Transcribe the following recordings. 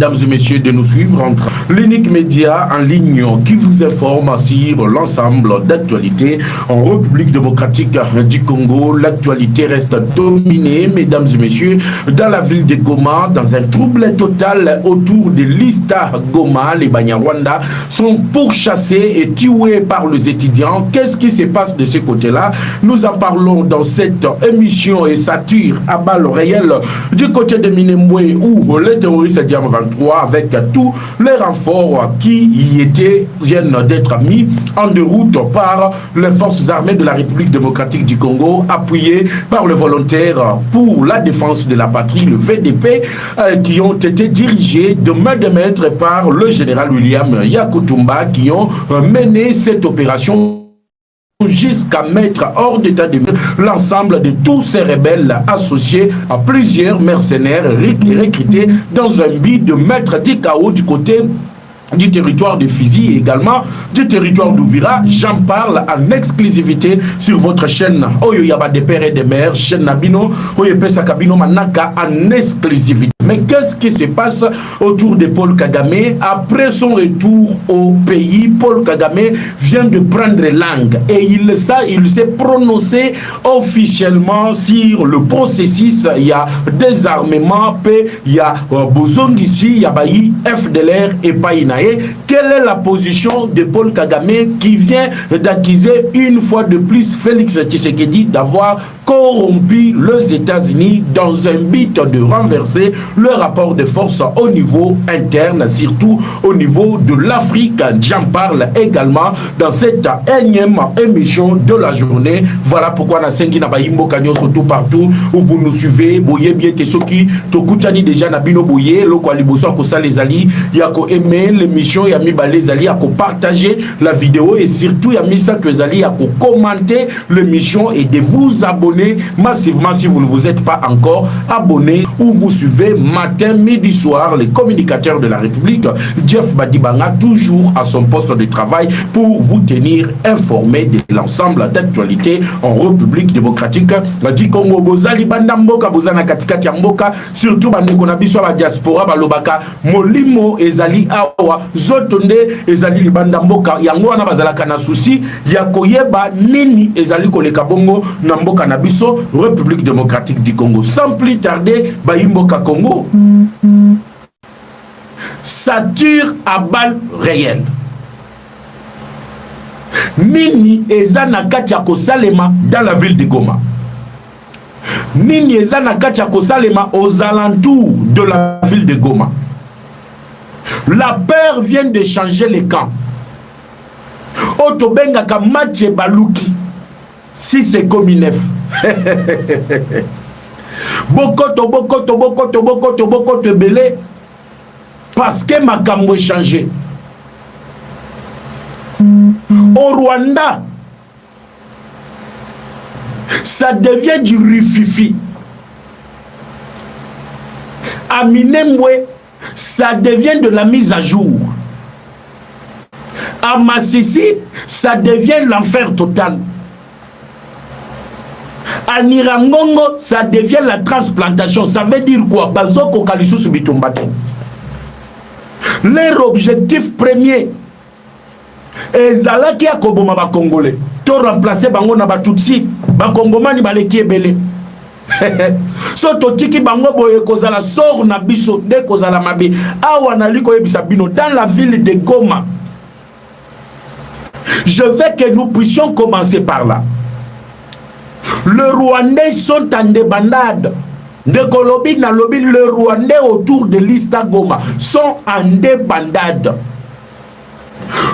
Mesdames et messieurs, de nous suivre entre l'unique média en ligne qui vous informe sur l'ensemble d'actualités en République démocratique du Congo. L'actualité reste dominée, mesdames et messieurs, dans la ville de Goma, dans un trouble total autour de l'Ista Goma. Les Banyarwanda sont pourchassés et tués par les étudiants. Qu'est-ce qui se passe de ce côté-là? Nous en parlons dans cette émission et ça tire à balles réelles du côté de Minembwe où les terroristes Diam 23 avec tous les renforts qui y étaient viennent d'être mis en déroute par les forces armées de la République démocratique du Congo, appuyées par le volontaire pour la défense de la patrie, le VDP, qui ont été dirigés de main de maître par le général William Yakutumba, qui ont mené cette opération jusqu'à mettre hors d'état de mise l'ensemble de tous ces rebelles associés à plusieurs mercenaires recrutés dans un but de mettre du chaos du côté du territoire de Fizi et également du territoire d'Ouvira. J'en parle en exclusivité sur votre chaîne Oyo Yaba des Pères et des Mères, chaîne Nabino, Oyo Pesa Kabino Manaka en exclusivité. Mais qu'est-ce qui se passe autour de Paul Kagame? Après son retour au pays, Paul Kagame vient de prendre langue et il s'est prononcé officiellement sur le processus. Il y a désarmement, il y a Bozong ici, il y a Bayi, FDLR et Païnae. Quelle est la position de Paul Kagame qui vient d'accuser une fois de plus Félix Tshisekedi d'avoir corrompu les États-Unis dans un but de renverser le rapport de force au niveau interne, surtout au niveau de l'Afrique. J'en parle également dans cette énième émission de la journée. Voilà pourquoi na sengi na baimbo kanyo surtout partout où vous nous suivez. Boye bien que ceux qui tokutani déjà na bino boye loko aliboso ko sa les ali yako aimer l'émission ya mi ba les ali yako partager la vidéo et surtout ya mi sa les ali yako commenter l'émission et de vous abonner massivement si vous ne vous êtes pas encore abonné ou vous suivez matin, midi, soir, les communicateurs de la République, Jeff Badibanga, toujours à son poste de travail pour vous tenir informé de l'ensemble d'actualités en République démocratique du Congo. Bozali bandamboka, bozana katikati ya mboka, surtout bandeko na biso ba diaspora balobaka molimo ezali awa zotonde ezali libandamboka yango wana bazalaka na souci ya koyeba nini ezali koleka bongo na mboka na biso République démocratique du Congo. Sans plus tarder, Bayimboka Congo, ça tire à balles réelles. Nini ezana katia kosalema dans la ville de Goma. Nini ezana katia kosalema aux alentours de la ville de Goma. La peur vient de changer les camps. Otobenga kamache baluki. Si c'est comme il Bokoto belé parce que ma cambo changé. Au Rwanda, ça devient du rififi. À Minembwe, ça devient de la mise à jour. À Massissi, ça devient l'enfer total. À Nirangongo, ça devient la transplantation. Ça veut dire quoi? Bazoko Kalisou Subitumbate. Leur objectif premier est Zalaki à Koboma ba Congolais. To remplacer bango na ba Tutsi, ba Kongomani ba leki ebele. So totiki bango boye kozala sor na biso de kozala mabe. Awa na liko yebisa bino dans la ville de Goma. Je veux que nous puissions commencer par là. Les Rwandais sont en débandade. De Kolobi na lobby, les Rwandais autour de l'Ista Goma sont en débandade.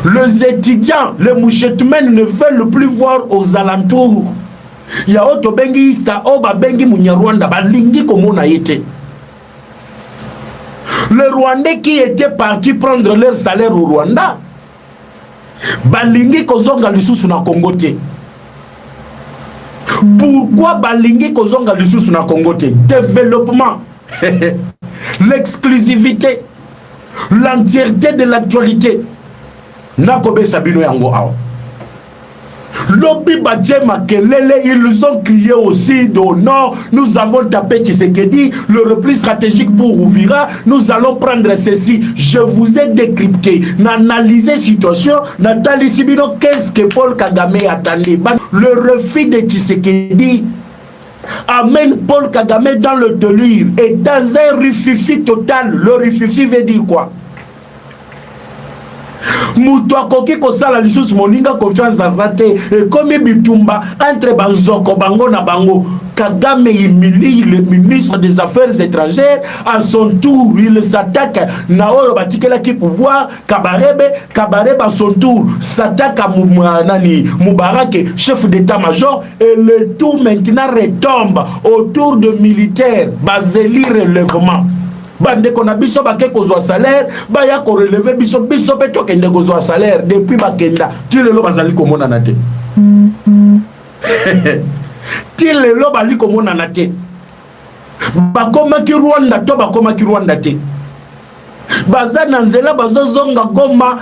Les étudiants, les mouchetmen ne veulent plus voir aux alentours. Il y a autre bengi Ista, oba bengi Munyarwanda, balingi komona yete. Les Rwandais qui étaient partis prendre leur salaire au Rwanda, balingi kozonga lisusu na Kongote. Pourquoi balingi kozonga lisusu na Kongote? Développement, l'exclusivité, l'entièreté de l'actualité. Nakobe Sabino yango awa. Lobby Badje Makelele, ils ont crié aussi de non, nous avons tapé Tshisekedi, le repli stratégique pour Ouvira, nous allons prendre ceci. Je vous ai décrypté, n'analysez situation, Nathalie Sibino, qu'est-ce que Paul Kagame attendait? Le refus de Tshisekedi amène Paul Kagame dans le délire et dans un rififi total. Le rififi veut dire quoi? Mutu akoki kosala lisusu moninga confiance azate et comme bitumba entre banzoko bango na bango. Kagame humilie le ministre des Affaires étrangères. À son tour, il s'attaque Naoyo Batikela qui pouvoir. Kabarebe à son tour s'attaque à Moubarak, chef d'état-major. Et le tout maintenant retombe autour de militaires. Baseli relèvement. Bande qu'on a biso baké kozwa salaire, ba ya ko relever biso pe to kende kozwa salaire depuis bakenda. Tu le lo bazali komona na te. Ti le lo bali komona na te. Bakoma ki Rwanda to bakoma ki Rwanda te. Baza nanzela bazozonga Goma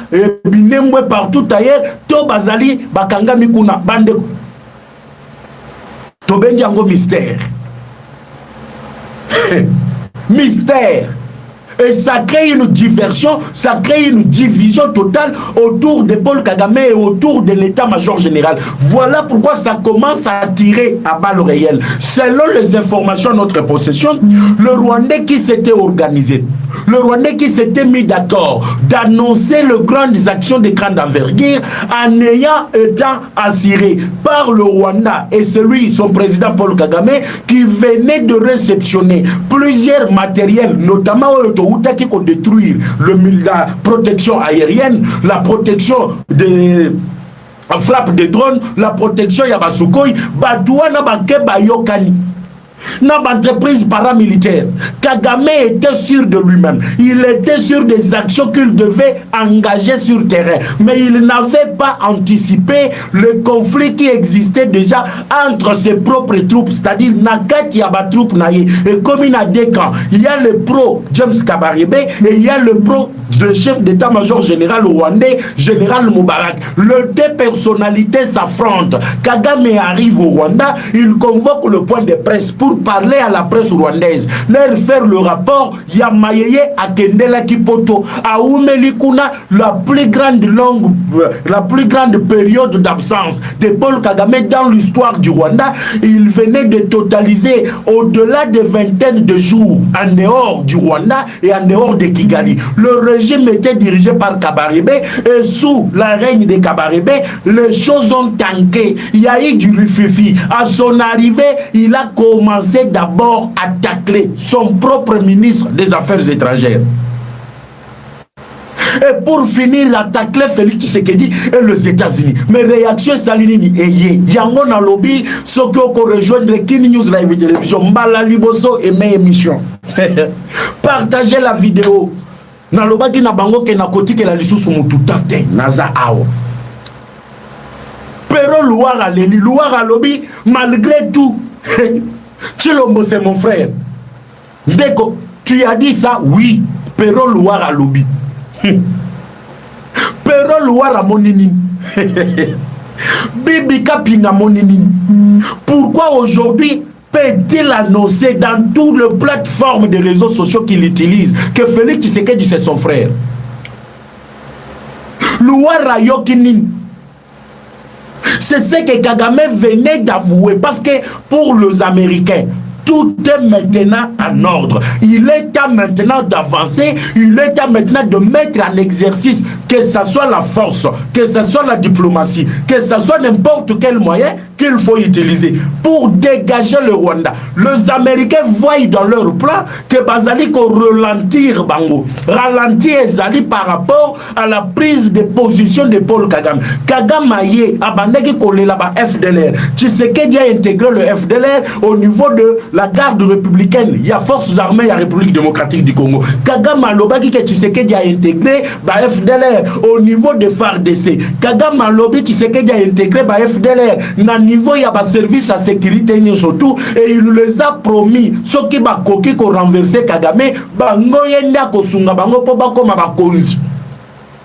Binembwe partout ailleurs to bazali bakanga mikuna bande. To bengi yango mystère. Mystère. Et ça crée une diversion, ça crée une division totale autour de Paul Kagame et autour de l'état-major général. Voilà pourquoi ça commence à tirer à balles réelles. Selon les informations à notre possession, le Rwandais qui s'était organisé, le Rwandais qui s'était mis d'accord d'annoncer les grandes actions de grande envergure en ayant étant assuré par le Rwanda et celui, son président Paul Kagame, qui venait de réceptionner plusieurs matériels, notamment qui peut détruire la protection aérienne, la protection des frappes de drones, la protection Yabasukoi, Badouana Bakeba Yokani. Dans l'entreprise paramilitaire, Kagame était sûr de lui-même. Il était sûr des actions qu'il devait engager sur terrain. Mais il n'avait pas anticipé le conflit qui existait déjà entre ses propres troupes. C'est-à-dire, Nakati Yaba troupe Naye. Et comme il a deux camps, il y a le pro James Kabarebe et il y a le pro le chef d'état-major général rwandais, général Moubarak. Les deux personnalités s'affrontent. Kagame arrive au Rwanda, il convoque le point de presse pour parler à la presse rwandaise, leur faire le rapport. Yamayeye Akendela Kipoto, Aoumelikuna, la plus grande période d'absence de Paul Kagame dans l'histoire du Rwanda. Il venait de totaliser au-delà de vingtaine de jours en dehors du Rwanda et en dehors de Kigali. Le régime était dirigé par Kabarebe et sous la règne de Kabarebe, les choses ont tanké. Il y a eu du rififi. À son arrivée, il a commencé d'abord à tacler son propre ministre des Affaires étrangères. Et pour finir, la tacler Félix Tshisekedi et les États-Unis. Mais réaction Salinini et Yango na lobby, ce qui a rejoindre Kini News Live Télévision, Mbala Liboso et mes émissions. Partagez la vidéo. Na lobaki na bango ke na koti ke la lisusu mututante naza awo. Pero Louara Leli, Louara Lobby, malgré tout, Chilombo c'est mon frère. Deko, tu as dit ça? Oui. Pero Louara Lobby. Pero Louara Monini. Bibi Kapinga Monini. Pourquoi aujourd'hui peut-il annoncer dans toutes les plateformes de réseaux sociaux qu'il utilise que Félix Tshisekedi c'est son frère? Louara Yokinin. C'est ce que Kagame venait d'avouer parce que pour les Américains, tout est maintenant en ordre. Il est temps maintenant d'avancer, il est temps maintenant de mettre en exercice, que ce soit la force, que ce soit la diplomatie, que ce soit n'importe quel moyen qu'il faut utiliser pour dégager le Rwanda. Les Américains voient dans leur plan que Bazali ko ralentir Bango. Ralentir Ezali par rapport à la prise de position de Paul Kagame. Kagame aye abandeki kolela ba FDLR. Tshisekedi a intégré le FDLR au niveau de la garde républicaine. Il y a forces armées, il y a République démocratique du Congo. Kagame alobaki que Tshisekedi a intégré ba FDLR au niveau de FARDC. Kagame alobi Tshisekedi a intégré ba FDLR na niveau il y a ba service à sécurité surtout et il les a promis ceux qui ba koki ko renverser Kagame bango yenda ko sunga bango po ba koma ba konzi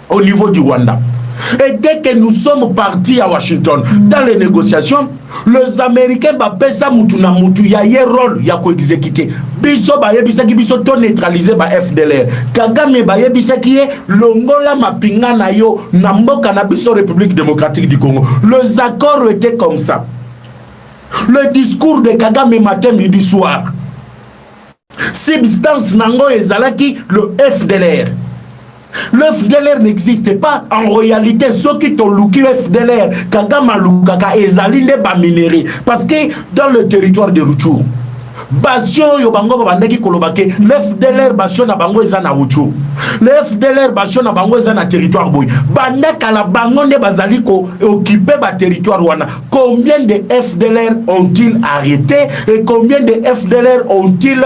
au niveau du Rwanda. Et dès que nous sommes partis à Washington, dans les négociations, les Américains bappellent ça mutuna mutu, il y a un rôle, il y a quoi exécuter. Biso ba yebisaki biso to neutraliser ba FDLR. Kagame ba yebisaki longola mapinga na yo na mboka na biso République démocratique du Congo. Les accords étaient comme ça. Le discours de Kagame matin, midi, soir. Substance nango ezalaki le FDLR. Le FDLR n'existe pas en réalité. Ceux qui t'ont louki le FDLR, Kagame Lukaka ezali ne ba minerie. Parce que dans le territoire de Rutshuru, Basio yo bango bandeki kolobake, le FDLR basio na bango eza na Rutshuru. Le FDLR basio na bango eza na territoire boy. Bandeka la bango ne bazali ko occuper ba territoire wana. Combien de FDLR ont-ils arrêté et combien de FDLR ont-ils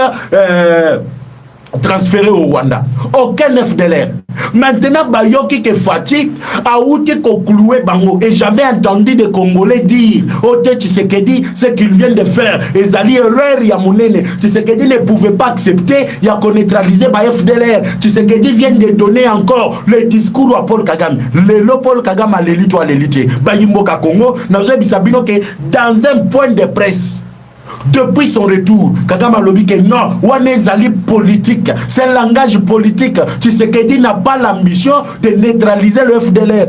transféré au Rwanda? Aucun FDLR. Maintenant, Bayoki que Fati a outé concloué Bango. Et j'avais entendu des Congolais dire Ote Tshisekedi ce qu'ils viennent de faire. Et Zali erreur Yamounene. Tshisekedi ne pouvait pas accepter. Il a neutralisé par FDLR. Tshisekedi vient de donner encore le discours à Paul Kagame. Le Paul Kagame à l'élite ou à l'élite. Bayimboka Congo. Dans un point de presse. Depuis son retour, Kagame a lobby que non, Wanezali politique, c'est un langage politique. Tshisekedi n'a pas l'ambition de neutraliser le FDLR.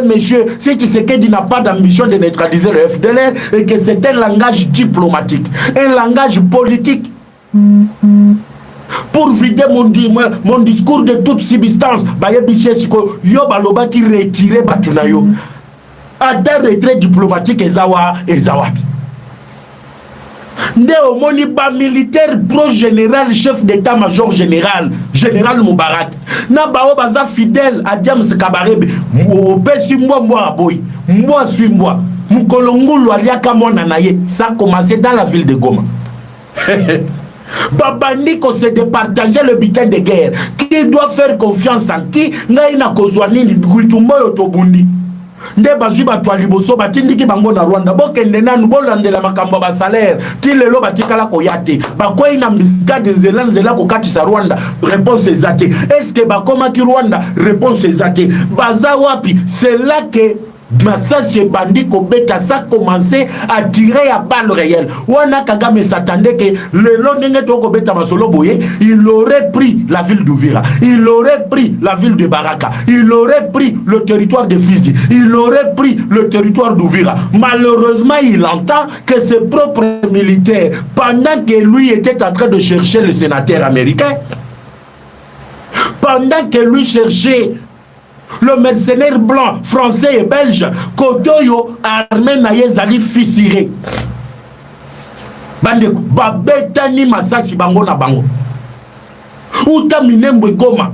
Monsieur, si Tshisekedi n'a pas d'ambition de neutraliser le FDLR et que c'est un langage diplomatique, un langage politique. Pour vider mon discours de toute substance, yo baloba qui retirer Batunayo. À des retraits diplomatiques Ezawa. Nde omoni ba militaire pro général chef d'état-major général Moubarak na bao baza fidèle à James Kabarebe opesi mwa boy mwa sui mwa mukolongulu aliaka mona naye. Ça a commencé dans la ville de Goma. Babandi ko se départager le butin de guerre. Qui doit faire confiance en qui? Ngaina kozwani guitumboyo tobundi. Nde bazwi bato liboso batindiki bango na Rwanda bokende nanu bolandela makambo ba salaire ti lelo batikala koyate bakwei na miskade nzela kokatisa Rwanda. Réponse ezate. Est-ce que bakoma ki Rwanda? Réponse ezate. Baza wapi? C'est là que Massassi Bandi Kobeta, ça a commencé à tirer à balles réelles. Wana Kagame s'attendait que le lendemain de Kobeta Masolo Boye, il aurait pris la ville d'Uvira, il aurait pris la ville de Baraka, il aurait pris le territoire de Fizi, il aurait pris le territoire d'Uvira. Malheureusement, il entend que ses propres militaires, pendant que lui était en train de chercher le sénateur américain, pendant que lui cherchait le mercenaire blanc, français et belge, Kotoyo, armé naye zali fissiré. Bandeko, babetani masasi bango na bango. Uta minembwe Goma.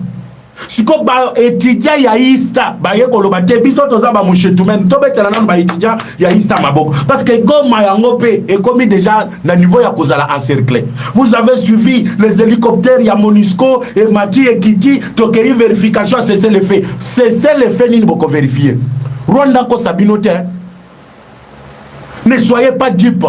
Siko ba étudiant ya Ista, ba ye koloba te biso toza ba mushetumen, to betela nan ba étudiant ya Ista maboko. Parce que Goma yango pe est commis déjà na niveau ya kozala encerclé. Vous avez suivi les hélicoptères ya Monusco et Mati et Kiti, tokei vérification c'est le fait. C'est le fait ni boko vérifier. Rwanda ko sabinote. Ne soyez pas dupes.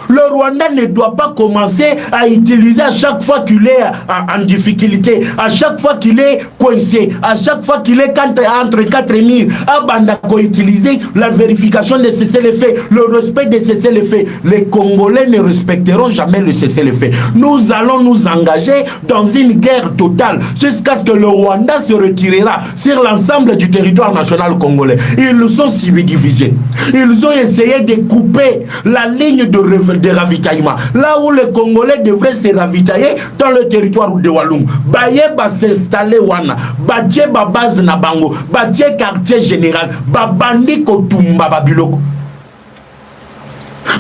Le Rwanda ne doit pas commencer à utiliser à chaque fois qu'il est en difficulté, à chaque fois qu'il est coincé, à chaque fois qu'il est entre quatre murs, à Bandako utiliser la vérification de cessez-le-feu, le respect de cessez-le-feu. Les Congolais ne respecteront jamais le cessez-le-feu. Nous allons nous engager dans une guerre totale jusqu'à ce que le Rwanda se retirera sur l'ensemble du territoire national congolais. Ils sont subdivisés. Ils ont essayé de couper la ligne de ravitaillement. Là où les Congolais devraient se ravitailler dans le territoire de Walungu. Baye va s'installer wana. Batie ba base na bango. Batie quartier général. Babandi kotumba babiloko.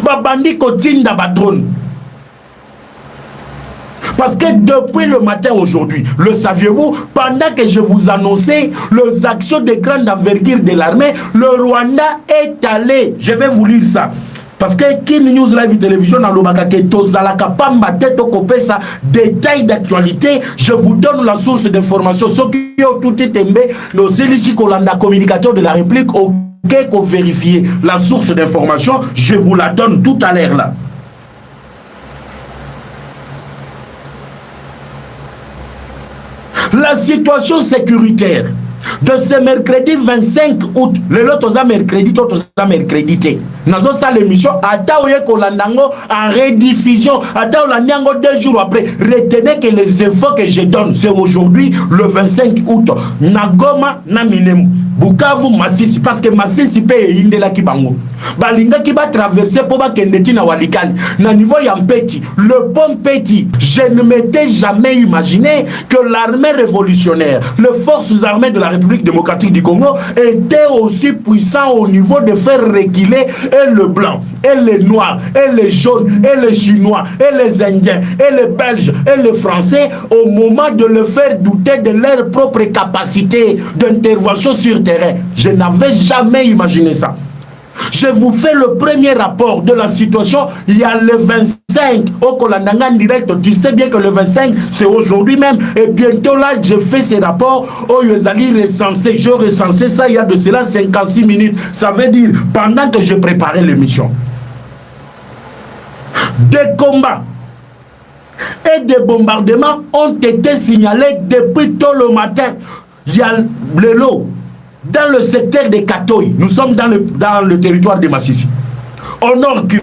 Babandi kotinda ba drone. Parce que depuis le matin aujourd'hui, le saviez-vous, pendant que je vous annonçais les actions de grande envergure de l'armée, le Rwanda est allé, je vais vous lire ça. Parce que Kin News Live Télévision dans le Tozalaka Pamba Teto Kopesa, détail d'actualité, je vous donne la source d'information. Ce qui ont tout été nos Célici Kolanda, communicateur de la République, ok, qu'on vérifie la source d'information, je vous la donne tout à l'heure là. La situation sécuritaire de ce mercredi 25 août, le lot mercredi, tout mercredi. Nous avons ça l'émission, Ataoye Kolandango en rediffusion, Ataolandango 2 jours après. Retenez que les infos que je donne, c'est aujourd'hui, le 25 août. Nagoma, Naminemu, Bukavu, Massisi, parce que Massisi paye Indela Kibango. Balinga qui va traverser pour Bakendeti na Walikali. Na niveau Yampeti, le pont Petit, je ne m'étais jamais imaginé que l'armée révolutionnaire, les forces armées de la République démocratique du Congo étaient aussi puissants au niveau de faire reculer et le blanc, et les noirs, et les jaunes, et les chinois, et les indiens, et les belges, et les français au moment de le faire douter de leur propre capacité d'intervention sur terrain. Je n'avais jamais imaginé ça. Je vous fais le premier rapport de la situation. Il y a le 25 au Kolandanga direct. Tu sais bien que le 25 c'est aujourd'hui même. Et bientôt là, je fais ces rapports. Oh, ils allaient recenser. Je recensais ça il y a de cela 56 minutes. Ça veut dire pendant que je préparais l'émission. Des combats et des bombardements ont été signalés depuis tôt le matin. Il y a le lot. Dans le secteur de Katoy, nous sommes dans le territoire de Massissi. Au nord Kivu,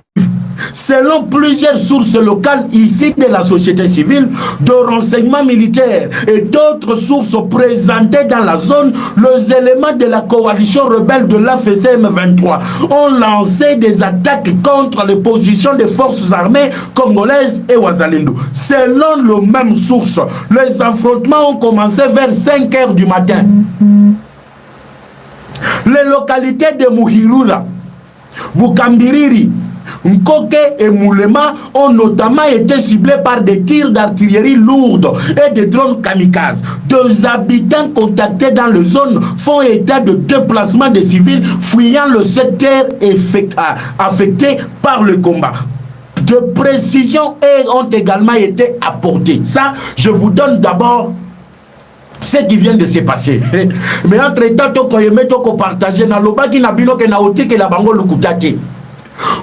selon plusieurs sources locales ici de la société civile, de renseignements militaires et d'autres sources présentées dans la zone, les éléments de la coalition rebelle de l'AFCM 23 ont lancé des attaques contre les positions des forces armées congolaises et Ouazalendo. Selon les mêmes sources, les affrontements ont commencé vers 5 h du matin. Les localités de Muhirura, Bukambiriri, Nkoke et Moulema ont notamment été ciblés par des tirs d'artillerie lourde et des drones kamikazes. Deux habitants contactés dans la zone font état de déplacement des civils fuyant le secteur affecté par le combat. De précisions ont également été apportées. Ça, je vous donne d'abord ce qui vient de se passer. Mais entre-temps, tu partager na lobaki na bino ke na otike la bango lukutate.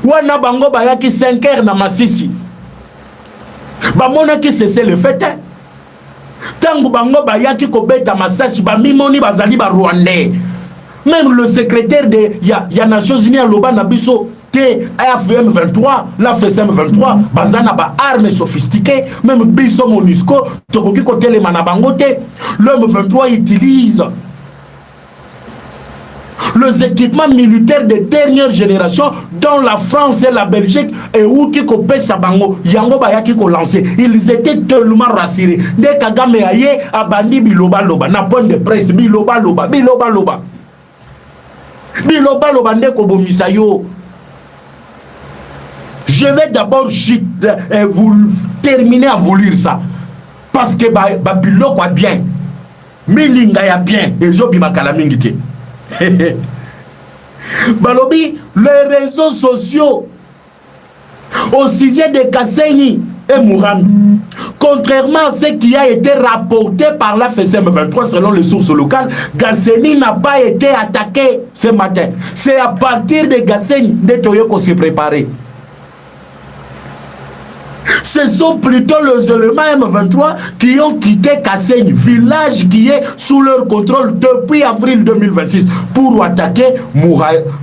Wana bango bayaki 5 h na Massissi. Bamona ki cessé le fait. Tangu bango bayaki kobeta masasi ba mimoni bazali ba Rwandais. Même le secrétaire de ya Nations Unies à Loba na biso AFM 23, la FSM 23, bazana ba armes sophistiquées, même biso Monisco, tokoki kote le manabangote. L'homme 23 utilise les équipements militaires de dernière génération dont la France et la Belgique et outi ko pesa bango yango bayaki ko lancer. Ils étaient tellement rassurés. Dès Kagame aye abandi biloba loba na point de presse biloba loba biloba loba biloba loba ndeko bomisa yo. Je vais d'abord vous terminer à vous lire ça. Parce que Babylon quoi bien. Milinga ya bien. Et Zobi Makalamingite. Balobi, les réseaux sociaux au sujet de Kasseni et Murambi. Contrairement à ce qui a été rapporté par la FSM 23 selon les sources locales, Gasseni n'a pas été attaqué ce matin. C'est à partir de Gasseni que Toyoko s'est préparé. Ce sont plutôt les éléments M23 qui ont quitté Kasseni, village qui est sous leur contrôle depuis avril 2026, pour attaquer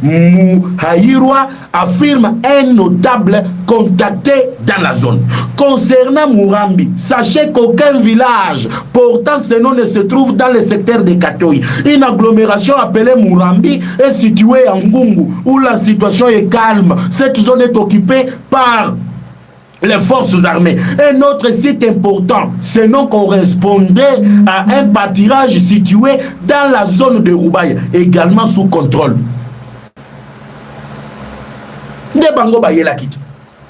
Mouhaïroua, affirme un notable contacté dans la zone. Concernant Murambi, sachez qu'aucun village portant ce nom ne se trouve dans le secteur de Katoy. Une agglomération appelée Murambi est située à Ngungu, où la situation est calme. Cette zone est occupée par les forces armées. Un autre site important, ce nom correspondait à un pâturage situé dans la zone de Roubaye, également sous contrôle. De Bango Bayela Kiti.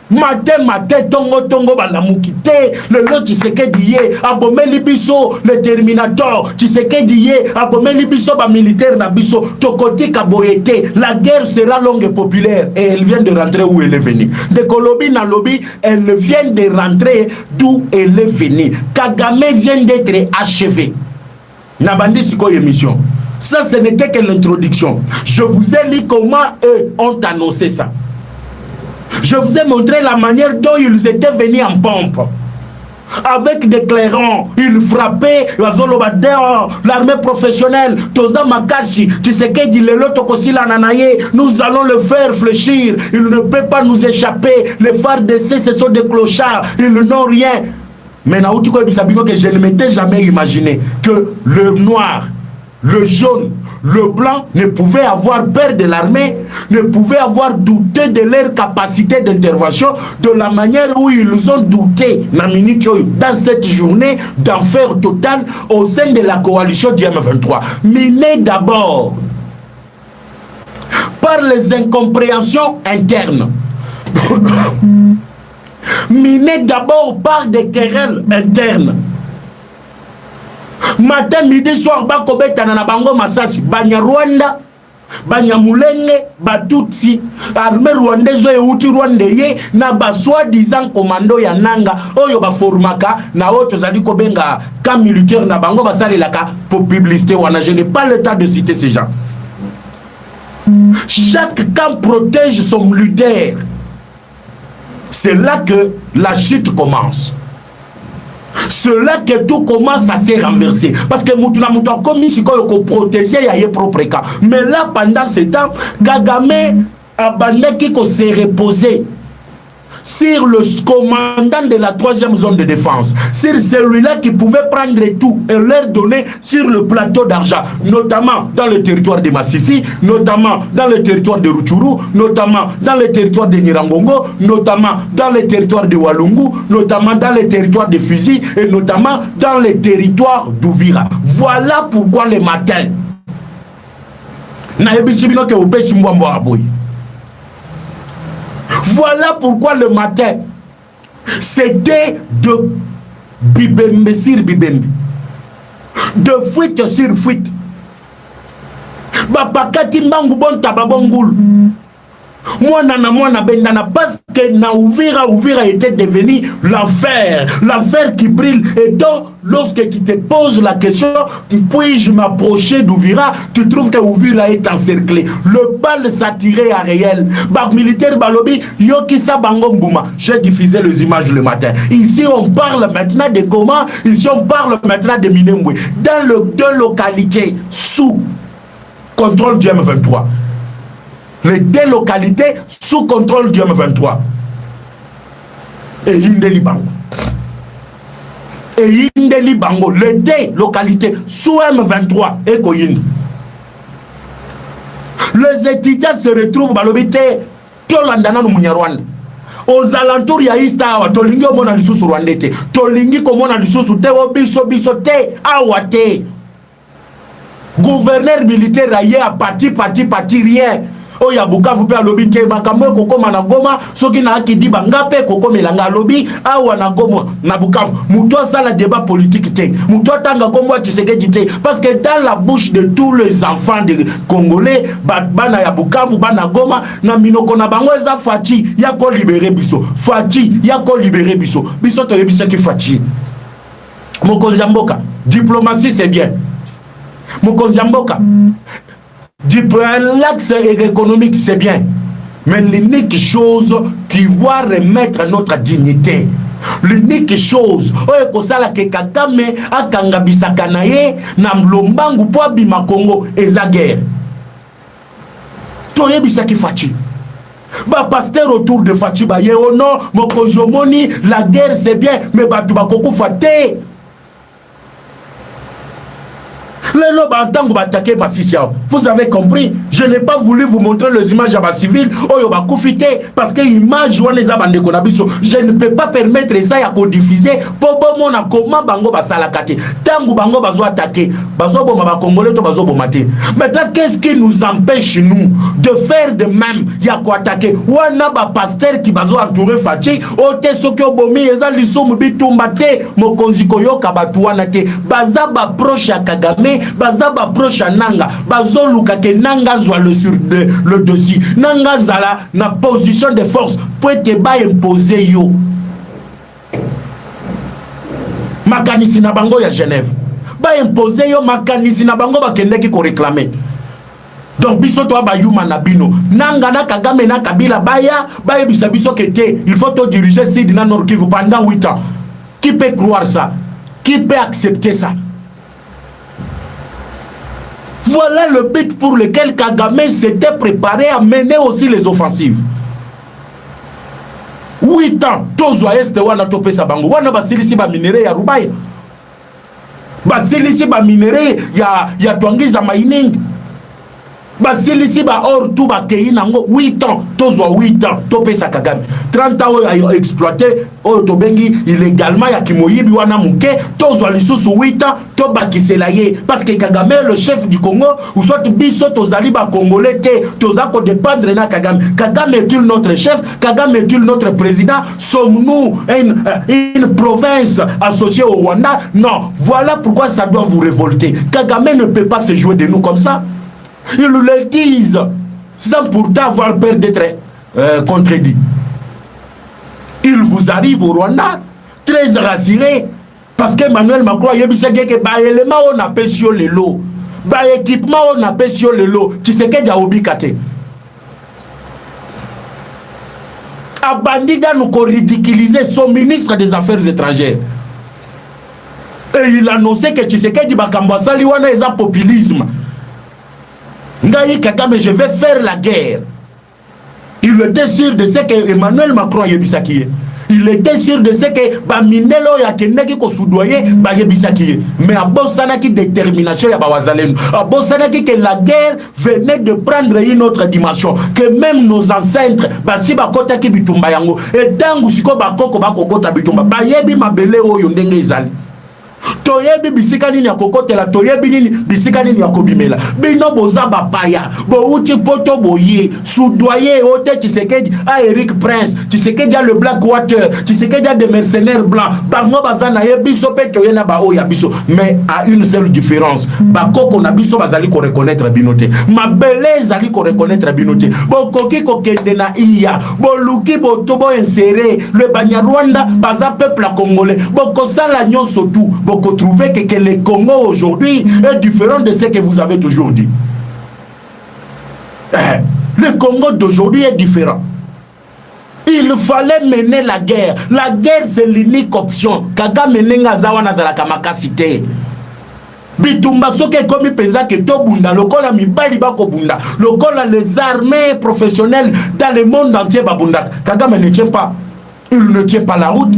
Matin, tongo balamukite, le lot Tshisekedi abomeli biso, le Terminator, Tshisekedi abomeli biso ba militaire na biso, tokoti kaboyete, la guerre sera longue et populaire. Et elle vient de rentrer où elle est venue. De Kolobi na lobby, elle vient de rentrer d'où elle est venue. Kagame vient d'être achevé. Nabandi siko émission. Ça, ce n'était que l'introduction. Je vous ai dit comment eux ont annoncé ça. Je vous ai montré la manière dont ils étaient venus en pompe. avec des clairons, il frappait l'armée professionnelle. Toza Makashi, tu sais que dit le Tokosila Nanaye, nous allons le faire fléchir. Il ne peut pas nous échapper. Les FARDC, ce sont des clochards. Ils n'ont rien. Mais Naoutiko Bisabino, que je ne m'étais jamais imaginé que le noir, le jaune, le blanc ne pouvaient avoir peur de l'armée, ne pouvaient avoir douté de leur capacité d'intervention, de la manière où ils ont douté dans cette journée d'enfer total au sein de la coalition du M23. Miné d'abord par les incompréhensions internes. Miné d'abord par des querelles internes. Matin, midi, soir, bakobeta na bango masasi, banya Rwanda, banya Mulenge, batutsi, armée rwandaise et outi rwandeye, na ba soi-disant commando ya nanga, oyo ba formaka, na oto zali kobenga, camp militaire na bango basali laka, pour publicité wana, je n'ai pas le temps de citer ces gens. Chaque camp protège son leader. C'est là que la chute commence. C'est là que tout commence à se renverser. Parce que Moutuna Mouton comme si on protéger ya propre cas. Mais là, pendant ce temps, Kagame a bandé qui s'est reposé sur le commandant de la 3e zone de défense, sur celui-là qui pouvait prendre tout et leur donner sur le plateau d'argent, notamment dans le territoire de Massissi, notamment dans le territoire de Rutshuru, notamment dans le territoire de Nirangongo, notamment dans le territoire de Walungu, notamment dans le territoire de Fizi et notamment dans le territoire d'Uvira. Voilà pourquoi le matin, voilà pourquoi le matin, c'était de bibembe sur bibembe, de fuite sur fuite. Babakati mbangu bon tababongul. Mwana bendana, parce que na Uvira était devenu l'enfer qui brille. Et donc, lorsque tu te poses la question, puis-je m'approcher d'Uvira, tu trouves que Uvira est encerclé. Le bal s'attirait à réel. Bak militaire Balobi, Yokisa Bangombuma. J'ai diffusé les images le matin. Ici, on parle maintenant de Goma, ici, on parle maintenant de Minembwe. Dans deux localités sous contrôle du M23. Les deux localités sous contrôle du M23. Et Indeli Bango. Et Indeli Bango. Les deux localités sous M23 et Koyindi. Les étudiants se retrouvent dans l'obité Tolandana no Munyarwanda. Aux alentours ya Istawa, Tolingi omona lisusu Rwandete. Tolingi komona lisusu te biso te awate. Gouverneur militaire aye a parti rien. Oh ya Bukavu pe alobi te makambo kokoma na Goma soki na akidi bangape kokomelanga alobi awa na Goma na Bukavu muto sala débat politique te muto tanga kombo Tshisekedi te parce que dans la bouche de tous les enfants de Congolais bana ya Bukavu bana Goma na minoko na bango eza Fachi ya ko libérer biso Fachi ya ko libérer biso to yebisa ki Fachi mokonzi ya mboka diplomatie c'est bien mokonzi ya mboka l'axe économique, c'est bien. Mais l'unique chose qui va remettre notre dignité, l'unique chose, que Kagame a kangabisaka na ye na mlombangu po abima Congo eza guerre. Toyebisa ki Fachi. Ba pasteur autour de Fachi ba ye oh non, mokonjomoni, la guerre c'est bien, mais ba tubakoko fate. Vous avez compris, je n'ai pas voulu vous montrer les images à ma civile parce que l'image je ne peux pas permettre ça à diffuser pour comment bango basalakate tangu bango bazo attaquer bazo boma ba congolais to bazo bomate. Maintenant qu'est-ce qui nous empêche nous de faire de même ya ko attaquer wana ba pasteur qui bazo entourer Fachi o te soki obomi eza lisumu bitumba te mokonzi koyoka batu wana te baza ba proche ya Kagame baza ba proche nanga bazo luka ke nanga zwa le dossier nanga zala na position de force pour te ba imposer yo makanisi na bango ya Genève ba imposer yo makanisi na bango ba kendeki ko réclamer. Donc biso to ba yuma na bino nanga na Kagame na Kabila baya ebisa biso kete il faut to diriger Sud na Nord Kivu pendant 8 ans. Qui peut croire ça? Qui peut accepter ça? Voilà le but pour lequel Kagame s'était préparé à mener aussi les offensives. 8 ans, Tozo Est wana topé sa bango. Wana basilisi ba minéré ya Rubai. Basilisi ba minéré ya Twangiza mining. Basilisi ba or tout ba kei nango 8 ans, Tozo 8 ans, topé sa Kagame. 30 ans a exploité Tobengi illégalement ya Kimoyibi wana muke, Tozo lisusu 8 ans, to bakisela ye parce que Kagame le chef du Congo ou soit biso tozali ba congolais te, toza ko dépendre na Kagame. Kagame est-il notre chef? Kagame est-il notre président? Sommes-nous une province associée au Rwanda? Non. Voilà pourquoi ça doit vous révolter. Kagame ne peut pas se jouer de nous comme ça. Ils le disent sans pourtant avoir peur d'être contredit. Il vous arrive au Rwanda très rassuré parce qu'Emmanuel Macron a dit que bah élément on appelle sur le lot, bah équipement on appelle sur le lot. Tu sais que Diaobi Kate. Abandiga nous ridiculiser son ministre des Affaires étrangères. Et il annonçait que tu sais que Dibakambasali wana est un populisme. Ngaï Kagame, je vais faire la guerre. Il était sûr de ce que Emmanuel Macron a yebisaki. Il était sûr de ce que Baminelo ya keneki ko soudoyer ba yebisaki. Mais à Bossanaki détermination ya Bawazalenu. À Bossanaki que la guerre venait de prendre une autre dimension. Que même nos ancêtres basi bakota ki bitumba yango. Et tangu siko bakoko bakokota bitumba. Ba yebi mabele oyo ndenge ezali. Toyebi bisika nini ya kokotela, toyebi nini bisika nini ya kobimela. Bino boza bapaya, bo uti poto boye, soudoyer ote Tshisekedi a Eric Prince, Tshisekedi a le Blackwater, Tshisekedi a des mercenaires blancs. Bango bazana ye biso pe toyena ba oya biso, mais à une seule différence. Bakoko na biso bazali ko reconnaître binote. Mabele zali ko reconnaître binote. Bo koki ko kende na iya, bo luki bo tobo insérer le Banyarwanda baza peuple congolais. Bo kosala nyonso tout. Vous trouvez que le Congo aujourd'hui est différent de ce que vous avez toujours dit. Le Congo d'aujourd'hui est différent. Il fallait mener la guerre. La guerre, c'est l'unique option. Kagame nenga zawa nazalaka makasite. Bitumba soke komi penza ke to bunda lokola mibali bako bunda. Lokola les armées professionnelles dans le monde entier babunda. Kagame ne tient pas. Il ne tient pas la route.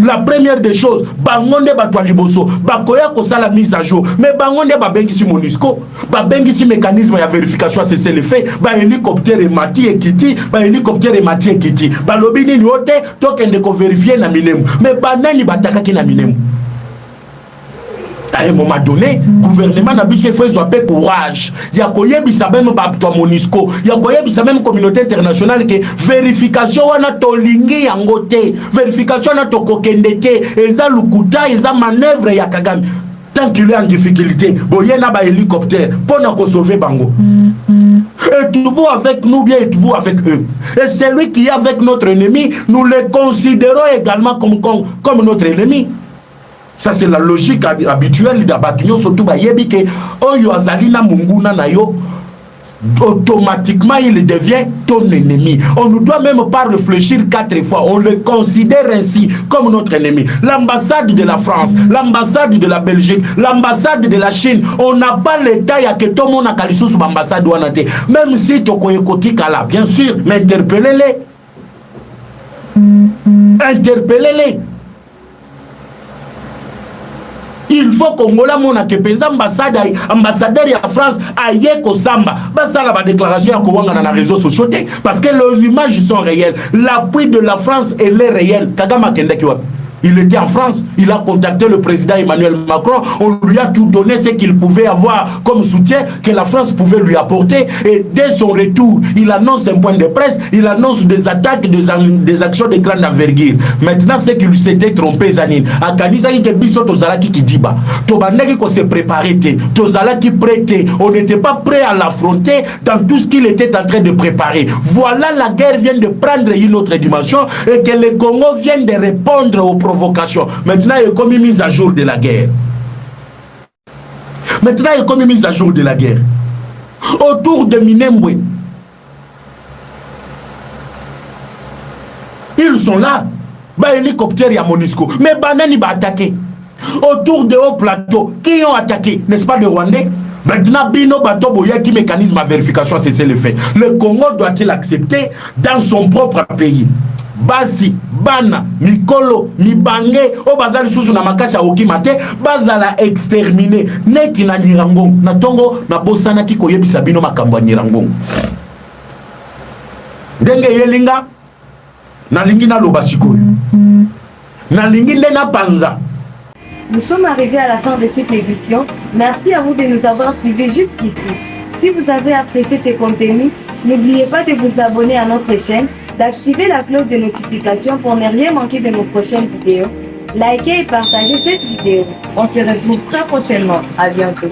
La première des choses, bangonde batwa liboso, bakoya kosa la mise à jour. Mais bangonde babengisi Monusco, babengisi mécanisme ya vérification c'est le fait. Ba hélicoptère et mati ekiti, ba hélicoptère et mati ekiti. Ba lobini ni ote tokende ko vérifier na minemu. Mais banani bataka ki na minemu. À un moment donné, le gouvernement n'a pas fait courage. Il y a même Monusco, il y a même communauté internationale qui vérification wana tolingi yangote, vérification na tokokendete, eza lukuta, eza manœuvre ya Kagame. Tant qu'il est en difficulté, boyena ba hélicoptère pour nous sauver bango. Êtes-vous avec nous bien, êtes-vous avec eux? Et celui qui est avec notre ennemi, nous le considérons également comme notre ennemi. Ça c'est la logique habituelle d'Abatunyo, surtout Bayebi que Oyo Azalina Munguna Nayo, automatiquement il devient ton ennemi. On ne doit même pas réfléchir 4 fois, on le considère ainsi comme notre ennemi. L'ambassade de la France, l'ambassade de la Belgique, l'ambassade de la Chine, on n'a pas l'état ya que tout le monde a kalisou sur l'ambassade ouanate. Même si Tokoyekoti Kala, bien sûr, mais interpellez-les. Interpellez-les. Il faut qu'on mona que penza ambassadeur ya France aye ko samba basala ba déclaration ya kowanga na réseaux sociaux parce que les images sont réelles, l'appui de la France elle est réel. Kagame kendeki wa il était en France, il a contacté le président Emmanuel Macron, on lui a tout donné ce qu'il pouvait avoir comme soutien que la France pouvait lui apporter. Et dès son retour, il annonce un point de presse, il annonce des attaques, des actions de grande envergure. Maintenant, c'est qu'il s'était trompé, Zanine. A Kanisa qui biso tozalaki qui diba. Tobaneki ko se préparer, tozalaki prêté. On n'était pas prêt à l'affronter dans tout ce qu'il était en train de préparer. Voilà, la guerre vient de prendre une autre dimension et que le Congo vient de répondre aux provocation. Maintenant, il y a comme une mise à jour de la guerre. Maintenant, il y a comme une mise à jour de la guerre. Autour de Minembwe. Ils sont là. Ba hélicoptère ya Monisco. Mais banani ba attaqué. Autour de haut plateau, qui ont attaqué, n'est-ce pas le Rwandais? Maintenant, Bino Batobo, il y a qui mécanisme à vérification, c'est le fait. Le Congo doit-il accepter dans son propre pays? Basi, Bana, Mikolo, Mibange, Obazali Susu na makasi Okimate, Bazala exterminé, Neti na Nirangong, na Tongo, na Bosana ki koyebisa bino makambo Nirangong. Denge yelinga, na lingi na lobasiko. Na lingi na panza. Nous sommes arrivés à la fin de cette édition. Merci à vous de nous avoir suivis jusqu'ici. Si vous avez apprécié ces contenus, n'oubliez pas de vous abonner à notre chaîne, d'activer la cloche de notification pour ne rien manquer de nos prochaines vidéos. Likez et partagez cette vidéo. On se retrouve très prochainement. À bientôt.